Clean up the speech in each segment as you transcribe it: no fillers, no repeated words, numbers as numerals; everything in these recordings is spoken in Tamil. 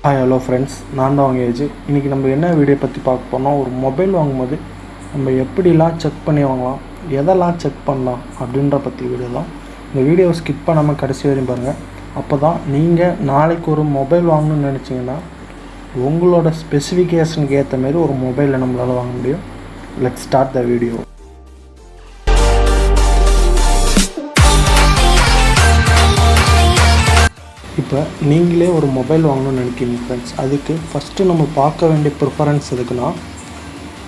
ஹாய் ஹலோ ஃப்ரெண்ட்ஸ், நான் தான் ஏஜ். இன்றைக்கி நம்ம என்ன வீடியோ பற்றி பார்க்க போனோம், ஒரு மொபைல் வாங்கும்போது நம்ம எப்படிலாம் செக் பண்ணி வாங்கலாம், எதெல்லாம் செக் பண்ணலாம் அப்படின்ற பற்றி வீடியோ தான். இந்த வீடியோவை ஸ்கிப் பண்ணாமல் கடைசி வரையும் பாருங்கள். அப்போ தான் நீங்கள் நாளைக்கு ஒரு மொபைல் வாங்கணும்னு நினச்சிங்கன்னா உங்களோட ஸ்பெசிஃபிகேஷனுக்கு ஏற்ற மாதிரி ஒரு மொபைலை நம்மளால் வாங்க முடியும். Let's start the video. இப்போ நீங்களே ஒரு மொபைல் வாங்கணும்னு நினைக்கிறீங்க ஃப்ரெண்ட்ஸ், அதுக்கு ஃபஸ்ட்டு நம்ம பார்க்க வேண்டிய ப்ரிஃபரன்ஸ் எதுக்குன்னா,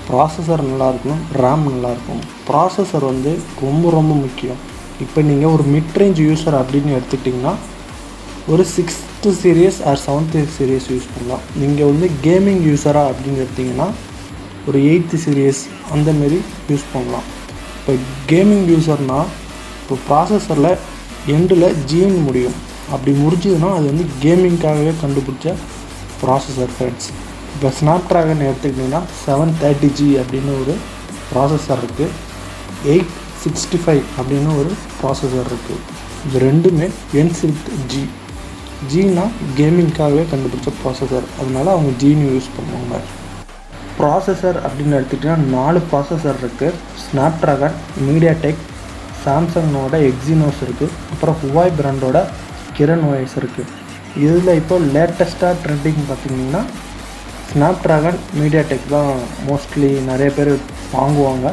ப்ராசஸர் நல்லா இருக்கணும், ரேம் நல்லா இருக்கும். ப்ராசஸர் வந்து ரொம்ப முக்கியம். இப்போ நீங்கள் ஒரு மிட்ரேஞ்ச் யூஸர் அப்படின்னு எடுத்துக்கிட்டிங்கன்னா ஒரு 6th serious R 7th serious use பண்ணலாம். நீங்கள் வந்து கேமிங் யூஸராக அப்படின்னு எடுத்திங்கன்னா ஒரு 8th சீரியஸ் அந்தமாரி யூஸ் பண்ணலாம். இப்போ கேமிங் யூஸர்னால் இப்போ ப்ராசஸரில் எண்டில் ஜின்னு முடியும். அப்படி முடிஞ்சதுன்னா அது வந்து கேமிங்காகவே கண்டுபிடிச்ச ப்ராசஸர் ஃப்ரெண்ட்ஸ். இப்போ ஸ்னாப்ட்ராகன் எடுத்துக்கிட்டிங்கன்னா 730G அப்படின்னு ஒரு ப்ராசஸர் இருக்குது, 865 அப்படின்னு ஒரு ப்ராசஸர் இருக்குது. இது ரெண்டுமே N6G. ஜின்னா கேமிங்காகவே கண்டுபிடிச்ச ப்ராசஸர், அதனால அவங்க ஜின்னு யூஸ் பண்ணுவாங்க. ப்ராசஸர் அப்படின்னு எடுத்துக்கிட்டிங்கன்னா 4 ப்ராசஸர் இருக்குது. ஸ்னாப்ட்ராகன், மீடியாடெக், சாம்சங்கோட எக்ஸினோஸ் இருக்குது, அப்புறம் ஹுவாய் பிராண்டோட கிரண் OS இருக்குது. இதில் இப்போ லேட்டஸ்ட்டாக ட்ரெண்டிங் பார்த்திங்கன்னா ஸ்னாப்ட்ராகன், மீடியாடெக் தான் மோஸ்ட்லி நிறைய பேர் வாங்குவாங்க.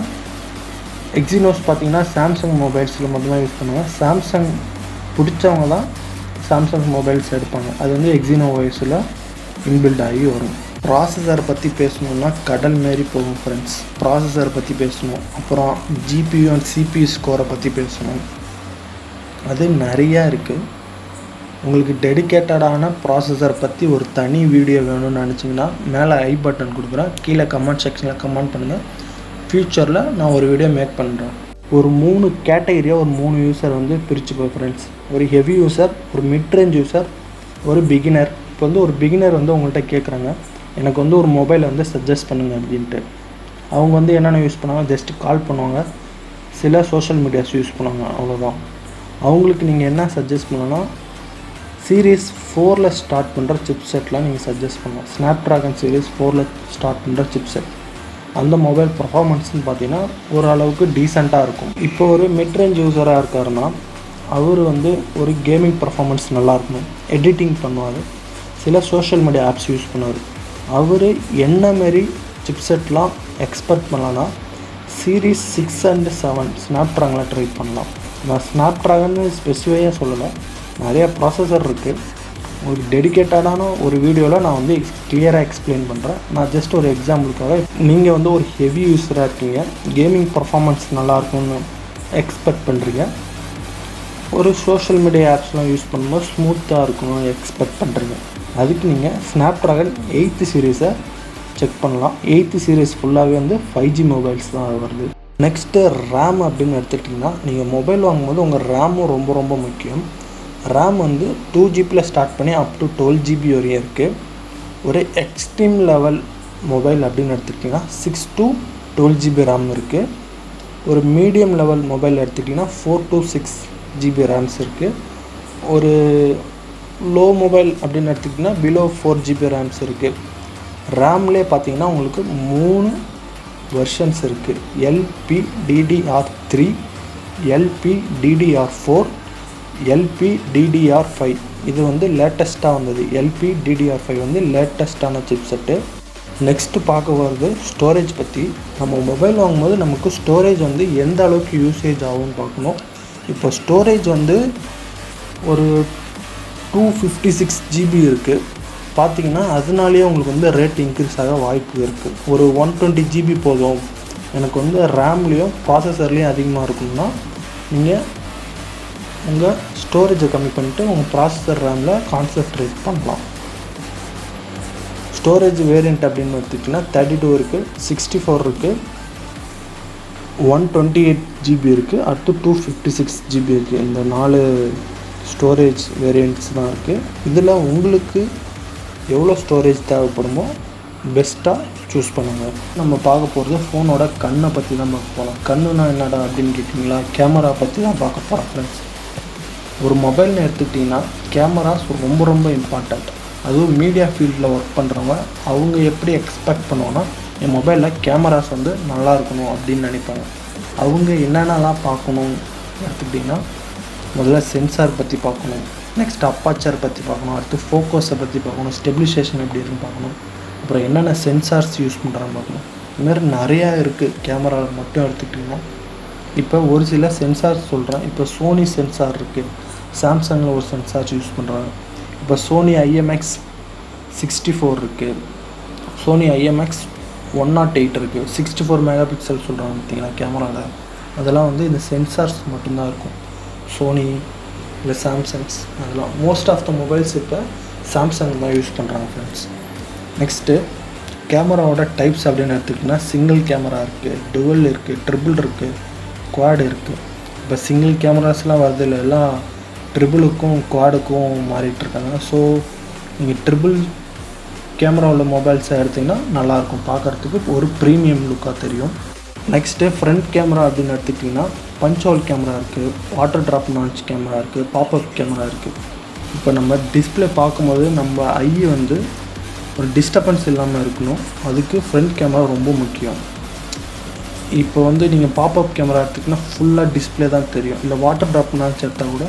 எக்ஸினோஸ் பார்த்திங்கன்னா சாம்சங் மொபைல்ஸில் மட்டும்தான் யூஸ் பண்ணுவாங்க. சாம்சங் பிடிச்சவங்க தான் சாம்சங் மொபைல்ஸ் எடுப்பாங்க. அது வந்து எக்ஸினோ OSல இன்பில்ட் ஆகி வரும். ப்ராசஸர் பற்றி பேசணுன்னா கடல் மாரி போகும் ஃப்ரெண்ட்ஸ். ப்ராசஸர் பற்றி பேசணும், அப்புறம் GPU அண்ட் CPU ஸ்கோரை பற்றி பேசணும். அது நிறையா இருக்குது. உங்களுக்கு டெடிக்கேட்டடான ப்ராசஸர் பற்றி ஒரு தனி வீடியோ வேணும்னு நினச்சிங்கன்னா மேலே ஐ பட்டன் கொடுக்குறேன், கீழே கமெண்ட் செக்ஷனில் கமெண்ட் பண்ணுங்கள். ஃப்யூச்சரில் நான் ஒரு வீடியோ மேக் பண்ணுறேன். ஒரு 3 கேட்டகரியாக ஒரு 3 யூஸர் வந்து பிரிச்சுப்போம் ஃப்ரெண்ட்ஸ். ஒரு ஹெவி யூஸர், ஒரு மிட்ரேஞ்ச் யூஸர், ஒரு பிகினர். இப்போ வந்து ஒரு பிகினர் வந்து உங்கள்கிட்ட கேட்குறாங்க, எனக்கு வந்து ஒரு மொபைலை வந்து சஜஸ்ட் பண்ணுங்கள் அப்படின்ட்டு. அவங்க வந்து என்னென்ன யூஸ் பண்ணுவாங்க, ஜஸ்ட்டு கால் பண்ணுவாங்க, சில சோஷியல் மீடியாஸ் யூஸ் பண்ணுவாங்க, அவ்வளோதான். அவங்களுக்கு நீங்கள் என்ன சஜஸ்ட் பண்ணணும்னா சீரீஸ் 4ல் ஸ்டார்ட் பண்ணுற சிப்செட்லாம் நீங்கள் சஜஸ்ட் பண்ணலாம். ஸ்னாப்ட்ராகன் சீரீஸ் 4ல் ஸ்டார்ட் பண்ணுற சிப்செட், அந்த மொபைல் பர்ஃபார்மன்ஸ்னு பார்த்தீங்கன்னா ஓரளவுக்கு டீசெண்டாக இருக்கும். இப்போ ஒரு மிட்ரேஞ்ச் யூஸராக இருக்காருன்னா அவர் வந்து ஒரு கேமிங் பர்ஃபார்மன்ஸ் நல்லா இருக்கணும், எடிட்டிங் பண்ணுவார், சில சோஷியல் மீடியா ஆப்ஸ் யூஸ் பண்ணுவார். அவர் என்ன மாரி சிப்செட்லாம் எக்ஸ்பெக்ட் பண்ணலான்னா சீரீஸ் 6 and 7 ஸ்னாப்ட்ராகனில் ட்ரை பண்ணலாம். நான் ஸ்னாப்ட்ராகன் ஸ்பெசிஃபையாக சொல்லலை, நிறையா ப்ராசஸர் இருக்குது. உங்களுக்கு டெடிக்கேட்டடான ஒரு வீடியோவில் நான் வந்து கிளியராக எக்ஸ்பிளைன் பண்ணுறேன். நான் ஜஸ்ட் ஒரு எக்ஸாம்பிளுக்காக, நீங்கள் வந்து ஒரு ஹெவி யூஸராக இருக்கீங்க, கேமிங் பர்ஃபார்மன்ஸ் நல்லாயிருக்கும்னு எக்ஸ்பெக்ட் பண்ணுறீங்க, ஒரு சோஷியல் மீடியா ஆப்ஸ்லாம் யூஸ் பண்ணும்போது ஸ்மூத்தாக இருக்கணும்னு எக்ஸ்பெக்ட் பண்ணுறீங்க. அதுக்கு நீங்கள் ஸ்னாப்ட்ராகன் 8th சீரீஸை செக் பண்ணலாம். 8th சீரீஸ் ஃபுல்லாகவே வந்து 5G மொபைல்ஸ் தான் வருது. நெக்ஸ்ட்டு ரேம் அப்படின்னு எடுத்துக்கிட்டிங்கன்னா, நீங்கள் மொபைல் வாங்கும்போது உங்கள் ரேமும் ரொம்ப முக்கியம். ரேம் வந்து 2GB ஸ்டார்ட் பண்ணி அப் டு 12GB வரையும் இருக்குது. ஒரு எக்ஸ்ட்ரீம் லெவல் மொபைல் அப்படின்னு எடுத்துக்கிட்டிங்கன்னா 6 to 12GB ரேம் இருக்குது. ஒரு மீடியம் லெவல் மொபைல் எடுத்துக்கிட்டிங்கன்னா 4 to 6GB ரேம்ஸ் இருக்குது. ஒரு லோ மொபைல் அப்படின்னு எடுத்துக்கிட்டிங்கன்னா பிலோ 4GB ரேம்ஸ் இருக்குது. ரேம்லேயே பார்த்தீங்கன்னா உங்களுக்கு 3 வெர்ஷன்ஸ் இருக்குது. LPDDR3, LPDDR4, LPDDR5. இது வந்து லேட்டஸ்ட்டாக வந்தது. LPDDR5 வந்து லேட்டஸ்ட்டான சிப்செட்டு. நெக்ஸ்ட்டு பார்க்க வருது ஸ்டோரேஜ் பற்றி. நம்ம மொபைல் வாங்கும்போது நமக்கு ஸ்டோரேஜ் வந்து எந்த அளவுக்கு யூசேஜ் ஆகும்னு பார்க்கணும். இப்போ ஸ்டோரேஜ் வந்து ஒரு 256GB இருக்குது பார்த்தீங்கன்னா, அதனாலேயே உங்களுக்கு வந்து ரேட் இன்க்ரீஸ் ஆக வாய்ப்பு இருக்குது. ஒரு 120GB போதும், எனக்கு வந்து ரேம்லேயும் ப்ராசஸர்லேயும் அதிகமாக இருக்கும்னா நீங்கள் உங்கள் ஸ்டோரேஜை கம்மி பண்ணிவிட்டு உங்கள் ப்ராசஸர் ரேமில் கான்சன்ட்ரேட் பண்ணலாம். ஸ்டோரேஜ் வேரியண்ட் அப்படின்னு எடுத்துக்கிட்டிங்கன்னா 32 இருக்குது, 64 இருக்குது, 128GB இருக்குது, அடுத்து 256GB இருக்குது. இந்த 4 ஸ்டோரேஜ் வேரியண்ட்ஸ் தான் இருக்குது. இதில் உங்களுக்கு எவ்வளோ ஸ்டோரேஜ் தேவைப்படுமோ பெஸ்ட்டாக சூஸ் பண்ணுங்கள். நம்ம பார்க்க போகிறது ஃபோனோட கண்ணை பற்றி தான் பார்க்க போகலாம். கண்ணுனா என்னடா அப்படின்னு கேட்டிங்களா, கேமரா பற்றி தான் பார்க்க போகிறோம் ஃப்ரெண்ட்ஸ். ஒரு மொபைல்னு எடுத்துக்கிட்டிங்கன்னா கேமராஸ் ரொம்ப இம்பார்ட்டண்ட். அதுவும் மீடியா ஃபீல்டில் ஒர்க் பண்ணுறவங்க அவங்க எப்படி எக்ஸ்பெக்ட் பண்ணுவோன்னா என் மொபைலில் கேமராஸ் வந்து நல்லா இருக்கணும் அப்படின்னு நினைப்பாங்க. அவங்க என்னென்னலாம் பார்க்கணும் எடுத்துக்கிட்டிங்கன்னா, முதல்ல சென்சார் பற்றி பார்க்கணும், நெக்ஸ்ட் அப்பாச்சர் பற்றி பார்க்கணும், அடுத்து ஃபோக்கஸை பற்றி பார்க்கணும், ஸ்டெபிலைசேஷன் எப்படி இருக்குன்னு பார்க்கணும், அப்புறம் என்னென்ன சென்சார்ஸ் யூஸ் பண்ணுறான்னு பார்க்கணும். இதுமாதிரி நிறையா இருக்குது. கேமரா மட்டும் எடுத்துக்கிட்டிங்கன்னா இப்போ ஒரு சில சென்சார் சொல்கிறேன். இப்போ சோனி சென்சார் இருக்குது, சாம்சங்கில் ஒரு சென்சார் யூஸ் பண்ணுறாங்க. இப்போ சோனி IMX64 இருக்குது, சோனி IMX108 இருக்குது, 64 மெகா பிக்சல் சொல்கிறாங்க பார்த்தீங்களா கேமராவில். அதெல்லாம் வந்து இந்த சென்சார்ஸ் மட்டும்தான் இருக்கும். சோனி இல்லை சாம்சங்ஸ் அதெல்லாம் மோஸ்ட் ஆஃப் த மொபைல்ஸ் இப்போ சாம்சங் தான் யூஸ் பண்ணுறாங்க ஃப்ரெண்ட்ஸ். நெக்ஸ்ட்டு கேமராவோட டைப்ஸ் அப்படின்னு எடுத்துக்கிட்டிங்கன்னா சிங்கிள் கேமரா இருக்குது, டுவல் இருக்குது, ட்ரிபிள் இருக்குது, குவாட் இருக்குது. இப்போ சிங்கிள் கேமராஸ்லாம் வரதில்லை, எல்லாம் ட்ரிபிளுக்கும் குவாடுக்கும் மாறிட்டுருக்காங்க. ஸோ நீங்கள் ட்ரிபிள் கேமரா உள்ள மொபைல்ஸை எடுத்திங்கன்னா நல்லாயிருக்கும், பார்க்குறதுக்கு ஒரு ப்ரீமியம் லுக்காக தெரியும். நெக்ஸ்ட்டு ஃப்ரண்ட் கேமரா அப்படின்னு எடுத்துக்கிட்டிங்கன்னா பஞ்ச் ஹோல் கேமரா இருக்குது, வாட்டர் ட்ராப் நான்ச் கேமரா இருக்குது, பாப்அப் கேமரா இருக்குது. இப்போ நம்ம டிஸ்பிளே பார்க்கும்போது நம்ம ஐ வந்து ஒரு டிஸ்டர்பன்ஸ் இல்லாமல் இருக்கணும், அதுக்கு ஃப்ரண்ட் கேமரா ரொம்ப முக்கியம். இப்போ வந்து நீங்கள் பாப்அப் கேமரா எடுத்துக்கிட்டிங்கன்னா ஃபுல்லாக டிஸ்பிளே தான் தெரியும், இல்லை வாட்டர் ட்ராப் நான்ச் எடுத்தால் கூட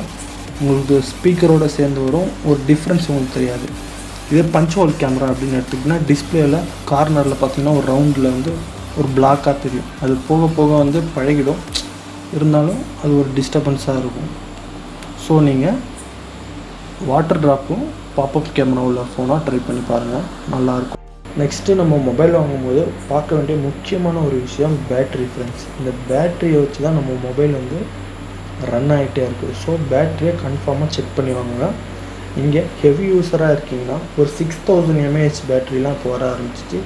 உங்களுக்கு ஸ்பீக்கரோடு சேர்ந்து வரும், ஒரு டிஃப்ரென்ஸ் உங்களுக்கு தெரியாது. இதே பஞ்ச் ஹோல் கேமரா அப்படின்னு எடுத்துக்கிட்டிங்கன்னா டிஸ்பிளேயில் கார்னரில் பார்த்திங்கன்னா ஒரு ரவுண்டில் வந்து ஒரு பிளாக்காக தெரியும். அது போக போக வந்து பழகிடும், இருந்தாலும் அது ஒரு டிஸ்டர்பன்ஸாக இருக்கும். ஸோ நீங்கள் வாட்டர் ட்ராப்பும் பாப்அப் கேமரா உள்ள ஃபோனாக ட்ரை பண்ணி பாருங்கள், நல்லாயிருக்கும். நெக்ஸ்ட்டு நம்ம மொபைல் வாங்கும்போது பார்க்க வேண்டிய முக்கியமான ஒரு விஷயம் பேட்ரி ஃப்ரெண்ட்ஸ். இந்த பேட்டரியை வச்சு தான் நம்ம மொபைல் வந்து ரன் ஆகிட்டே இருக்குது. ஸோ பேட்டரியை கன்ஃபார்மாக செக் பண்ணி வாங்குங்க. இங்கே ஹெவி யூஸராக இருக்கீங்கன்னா ஒரு 6000 mAh பேட்டரிலாம் இப்போ வர ஆரம்பிச்சிச்சு,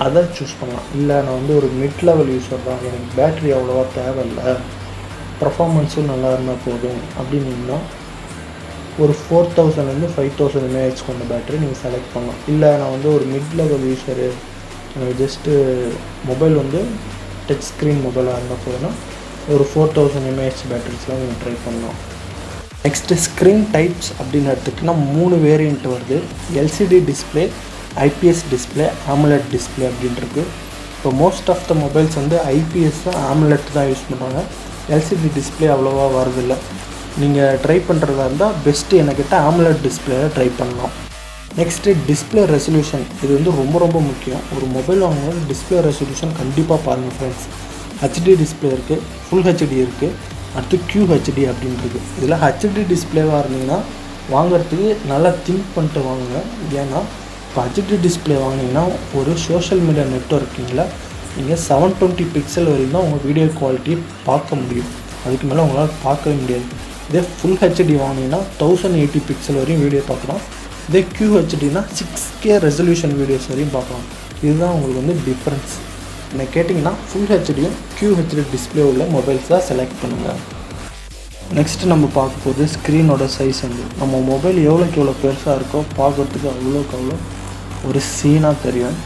அதை சூஸ் பண்ணலாம். இல்லை நான் வந்து ஒரு மிட் லெவல் யூஸர் தான், எனக்கு பேட்டரி அவ்வளோவா தேவையில்லை, பர்ஃபார்மன்ஸும் நல்லா இருந்தால் போதும் அப்படின்னீங்கன்னா ஒரு 4000 5000 mAh கொண்ட பேட்டரி நீங்கள் செலக்ட் பண்ணலாம். இல்லை நான் வந்து ஒரு மிட் லெவல் யூஸரு, எனக்கு ஜஸ்ட்டு மொபைல் வந்து டச் ஸ்க்ரீன் மொபைலாக இருந்தால் போதுன்னா ஒரு 4000 mAh பேட்டரிஸ்லாம் நீங்கள் ட்ரை பண்ணலாம். நெக்ஸ்ட்டு ஸ்க்ரீன் டைப்ஸ் அப்படின்னு எடுத்துக்கிட்டிங்கன்னா 3 வேரியண்ட் வருது. LCD display, IPS display, AMOLED display அப்படின்ட்டு. இப்போ மோஸ்ட் ஆஃப் த மொபைல்ஸ் வந்து IPS AMOLED தான் யூஸ் பண்ணுறாங்க, LCD டிஸ்பிளே அவ்வளோவா வரதில்லை. நீங்கள் ட்ரை பண்ணுறதா இருந்தால் பெஸ்ட்டு எனக்கிட்ட AMOLED டிஸ்பிளேயில் ட்ரை பண்ணலாம். நெக்ஸ்ட்டு டிஸ்பிளே ரெசல்யூஷன், இது வந்து ரொம்ப ரொம்ப முக்கியம். ஒரு மொபைல் வாங்கும்போது டிஸ்பிளே ரெசல்யூஷன் கண்டிப்பாக பாருங்கள் ஃப்ரெண்ட்ஸ். HD டிஸ்பிளே இருக்குது, ஃபுல் HD இருக்குது, அடுத்து QHD அப்படின்றது. இதில் HD டிஸ்பிளேவாக இருந்தீங்கன்னா வாங்குறதுக்கு நல்லா திங்க் பண்ணிட்டு வாங்குங்க. ஏன்னா இப்போ HD டிஸ்பிளே வாங்கினீங்கன்னா ஒரு சோஷியல் மீடியா நெட்வொர்க்கிங்கில் நீங்கள் 720 பிக்சல் வரைக்கும் தான் உங்கள் வீடியோ குவாலிட்டி பார்க்க முடியும், அதுக்கு மேலே உங்களால் பார்க்கவே முடியாது. இதே ஃபுல் HD வாங்கினீங்கன்னா 1080 பிக்சல் வரையும் வீடியோ பார்க்கலாம். இதே QHDனா 6K ரெசல்யூஷன் வீடியோஸ் வரையும் பார்க்கலாம். இதுதான் உங்களுக்கு வந்து டிஃப்ரென்ஸ். என்ன கேட்டிங்கன்னா ஃபுல் ஹெச்டியும் QHD டிஸ்பிளே உள்ள மொபைல்ஸ் தான் செலக்ட் பண்ணுங்கள். நெக்ஸ்ட்டு நம்ம பார்க்க போகிறது ஸ்க்ரீனோட சைஸ். வந்து நம்ம மொபைல் எவ்வளோக்கு எவ்வளோ பெருசாக இருக்கோ பார்க்குறதுக்கு அவ்வளோக்கு அவ்வளோ ஒரு சீனாக தெரியும்.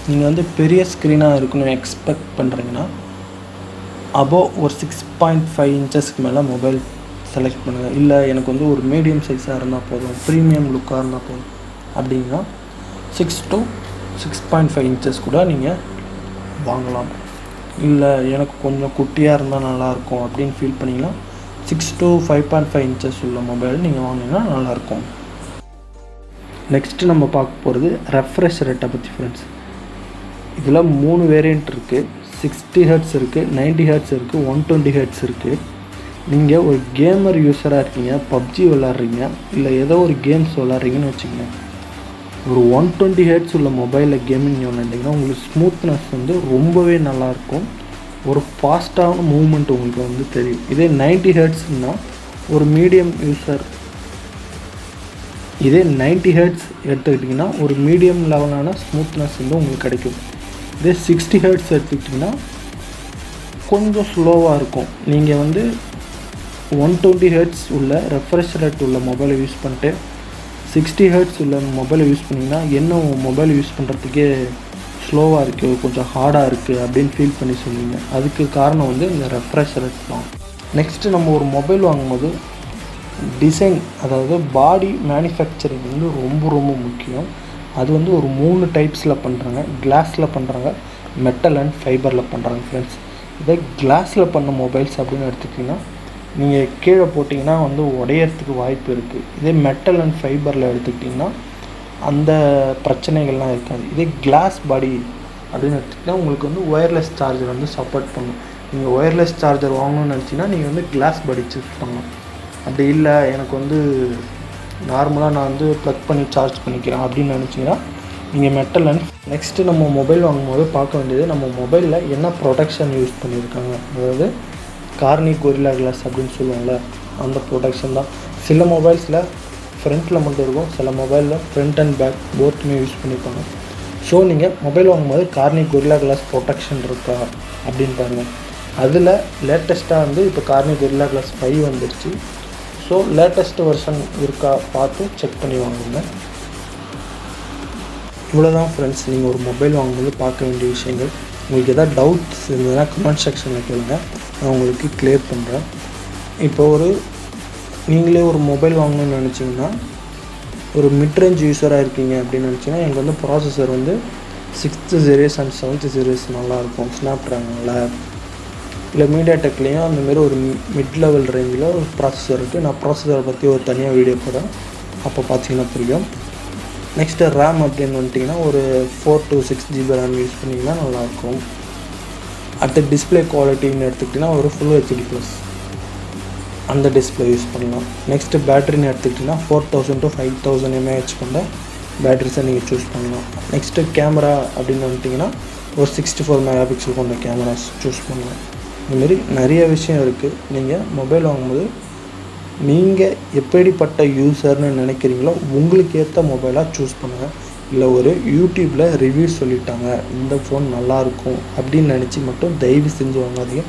நீங்கள் வந்து பெரிய ஸ்க்ரீனாக இருக்குன்னு எக்ஸ்பெக்ட் பண்ணுறீங்கன்னா அபோவ் ஒரு 6.5 இன்ச்சஸ்க்கு மேலே மொபைல் செலக்ட் பண்ணுங்கள். இல்லை எனக்கு வந்து ஒரு மீடியம் சைஸாக இருந்தால் போதும், ப்ரீமியம் லுக்காக இருந்தால் போதும் அப்படின்னா 6 to 6.5 இன்ச்சஸ் கூட நீங்கள் வாங்கலாம். இல்லை எனக்கு கொஞ்சம் குட்டியாக இருந்தால் நல்லாயிருக்கும் அப்படின்னு ஃபீல் பண்ணிங்கன்னா 6 to 5.5 இன்ச்சஸ் உள்ள மொபைல் நீங்கள் வாங்கினீங்கன்னா நல்லாயிருக்கும். நெக்ஸ்ட்டு நம்ம பார்க்க போகிறது ரெஃப்ரெஷ் ரேட்டை பற்றி ஃப்ரெண்ட்ஸ். இதில் 3 வேரியண்ட் இருக்குது. 60 Hz இருக்குது, 90 Hz இருக்குது, 120 Hz இருக்குது. நீங்கள் ஒரு கேமர் யூஸராக இருக்கீங்க, பப்ஜி விளாட்றீங்க, இல்லை ஏதோ ஒரு கேம்ஸ் விளாட்றீங்கன்னு வச்சுக்கோங்க, ஒரு 120 Hz உள்ள மொபைலில் கேமிங் விளாண்டிங்கன்னா உங்களுக்கு ஸ்மூத்னஸ் வந்து ரொம்பவே நல்லாயிருக்கும், ஒரு ஃபாஸ்ட்டான மூவ்மெண்ட் உங்களுக்கு வந்து தெரியும். இதே 90 Hzனால் ஒரு மீடியம் யூஸர், இதே 90 Hz எடுத்துக்கிட்டிங்கன்னா ஒரு மீடியம் லெவலான ஸ்மூத்னஸ் வந்து உங்களுக்கு கிடைக்கும். இதே 60 Hz எடுத்துக்கிட்டிங்கன்னா கொஞ்சம் ஸ்லோவாக இருக்கும். நீங்கள் வந்து 120 Hz உள்ள ரெஃப்ரெஷ் ரேட் உள்ள மொபைலை யூஸ் பண்ணிட்டு 60 Hz உள்ள மொபைலை யூஸ் பண்ணிங்கன்னா என்ன உங்கள் மொபைல் யூஸ் பண்ணுறதுக்கே ஸ்லோவாக இருக்குது, கொஞ்சம் ஹார்டாக இருக்குது அப்படின்னு ஃபீல் பண்ணி சொல்லுவீங்க. அதுக்கு காரணம் வந்து இந்த ரெஃப்ரெஷ் ரேட் தான். நெக்ஸ்ட்டு நம்ம ஒரு மொபைல் வாங்கும்போது டிசைன், அதாவது பாடி மேனுஃபேக்சரிங் வந்து ரொம்ப ரொம்ப முக்கியம். அது வந்து ஒரு 3 டைப்ஸில் பண்ணுறாங்க. கிளாஸில் பண்ணுறாங்க, மெட்டல் அண்ட் ஃபைபரில் பண்ணுறாங்க ஃப்ரெண்ட்ஸ். இதே கிளாஸில் பண்ண மொபைல்ஸ் அப்படின்னு எடுத்துக்கிட்டிங்கன்னா நீங்கள் கீழே போட்டிங்கன்னா வந்து உடையறதுக்கு வாய்ப்பு இருக்குது. இதே மெட்டல் அண்ட் ஃபைபரில் எடுத்துக்கிட்டிங்கன்னா அந்த பிரச்சனைகள்லாம் இருக்காது. இதே கிளாஸ் பாடி அப்படின்னு எடுத்துக்கிட்டிங்கன்னா உங்களுக்கு வந்து ஒயர்லெஸ் சார்ஜர் வந்து சப்போர்ட் பண்ணும். நீங்கள் ஒயர்லெஸ் சார்ஜர் வாங்கணும்னு நினச்சிங்கன்னா நீங்கள் வந்து கிளாஸ் பாடி சூஸ் பண்ணலாம். அப்படி இல்லை எனக்கு வந்து நார்மலாக நான் வந்து ப்ளக் பண்ணி சார்ஜ் பண்ணிக்கிறேன் அப்படின்னு நினச்சிங்கன்னா நீங்கள் மெட்டல் அண்ட். நெக்ஸ்ட்டு நம்ம மொபைல் வாங்கும்போது பார்க்க வேண்டியது நம்ம மொபைலில் என்ன ப்ரொடெக்ஷன் யூஸ் பண்ணியிருக்காங்க. அதாவது கார்னிக் கொரில்லா கிளாஸ் அப்படின்னு சொல்லுவாங்கள்ல, அந்த ப்ரொடெக்ஷன் தான். சில மொபைல்ஸில் ஃப்ரண்ட்டில் மட்டும் இருக்கும், சில மொபைலில் ஃப்ரண்ட் அண்ட் பேக் போத்துமே யூஸ் பண்ணியிருப்பாங்க. ஸோ நீங்கள் மொபைல் வாங்கும்போது கார்னிக் கொரில்லா கிளாஸ் ப்ரொடெக்ஷன் இருக்கா அப்படின்னு பாருங்கள். அதில் லேட்டஸ்ட்டாக வந்து இப்போ கார்னிக் கொரில்லா கிளாஸ் 5 வந்துடுச்சு. ஸோ லேட்டஸ்ட் வெர்ஷன் இருக்கா பார்த்து செக் பண்ணி வாங்குங்க. இவ்வளோதான் ஃப்ரெண்ட்ஸ், நீங்கள் ஒரு மொபைல் வாங்கும்போது பார்க்க வேண்டிய விஷயங்கள். உங்களுக்கு எதாவது டவுட்ஸ் இருந்ததுன்னா கமெண்ட் செக்ஷனில் கேளுங்க, நான் உங்களுக்கு கிளியர் பண்ணுறேன். இப்போ நீங்களே ஒரு மொபைல் வாங்கணும்னு நினச்சிங்கன்னா, ஒரு மிட்ரேஞ்ச் யூஸராக இருக்கீங்க அப்படின்னு நினச்சிங்கன்னா எனக்கு வந்து ப்ராசஸர் வந்து 6th series and 7th series நல்லாயிருக்கும். ஸ்னாப் ட்ராகனில் இல்லை மீடியாடெக்லேயும் அந்தமாரி ஒரு மிட் லெவல் ரேஞ்சில் ஒரு ப்ராசஸர் இருக்குது. நான் ப்ராசஸரை பற்றி ஒரு தனியாக வீடியோ போடுறேன், அப்போ பார்த்தீங்கன்னா புரியும். நெக்ஸ்ட்டு ரேம் அப்படின்னு வந்துட்டிங்கன்னா ஒரு 4 to 6 GB ரேம் யூஸ் பண்ணிங்கன்னா நல்லாயிருக்கும். அடுத்த டிஸ்பிளே குவாலிட்டின்னு எடுத்துக்கிட்டிங்கன்னா ஒரு ஃபுல் HD+ அந்த டிஸ்பிளே யூஸ் பண்ணலாம். நெக்ஸ்ட்டு பேட்டரின்னு எடுத்துக்கிட்டிங்கன்னா 4000 to 5000 mAh கொண்ட பேட்டரிஸை நீங்கள் சூஸ் பண்ணலாம். நெக்ஸ்ட்டு கேமரா அப்படின்னு வந்துட்டிங்கன்னா ஒரு 64 MP கொண்ட கேமராஸ் சூஸ் பண்ணலாம். இதுமாரி நிறைய விஷயம் இருக்குது. நீங்கள் மொபைல் வாங்கும்போது நீங்கள் எப்படிப்பட்ட யூஸர்னு நினைக்கிறீங்களோ உங்களுக்கு ஏற்ற மொபைலாக சூஸ் பண்ணுங்கள். இல்லை ஒரு யூடியூப்பில் ரிவ்யூ சொல்லிட்டாங்க இந்த ஃபோன் நல்லாயிருக்கும் அப்படின்னு நினச்சி மட்டும் தயவு செஞ்சு வாங்காதீங்க.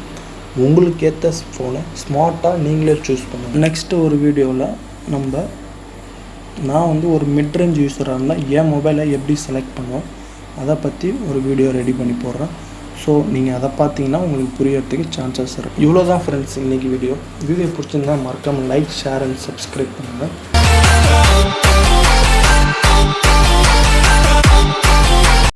உங்களுக்கு ஏற்ற ஃபோனை ஸ்மார்ட்டாக நீங்களே சூஸ் பண்ணுங்கள். நெக்ஸ்ட்டு ஒரு வீடியோவில் நான் வந்து ஒரு மிட்ரேஞ்ச் யூஸராக இருந்தால் என் மொபைலை எப்படி செலக்ட் பண்ணுவோம் அதை பற்றி ஒரு வீடியோ ரெடி பண்ணி போடுறேன். ஸோ நீங்கள் அதை பார்த்தீங்கன்னா உங்களுக்கு புரியறதுக்கு சான்சஸ் இருக்குது. இவ்வளோ தான் ஃப்ரெண்ட்ஸ் இன்றைக்கி வீடியோ பிடிச்சிருந்தா மறக்காமல் லைக், ஷேர் அண்ட் சப்ஸ்கிரைப் பண்ணுங்கள்.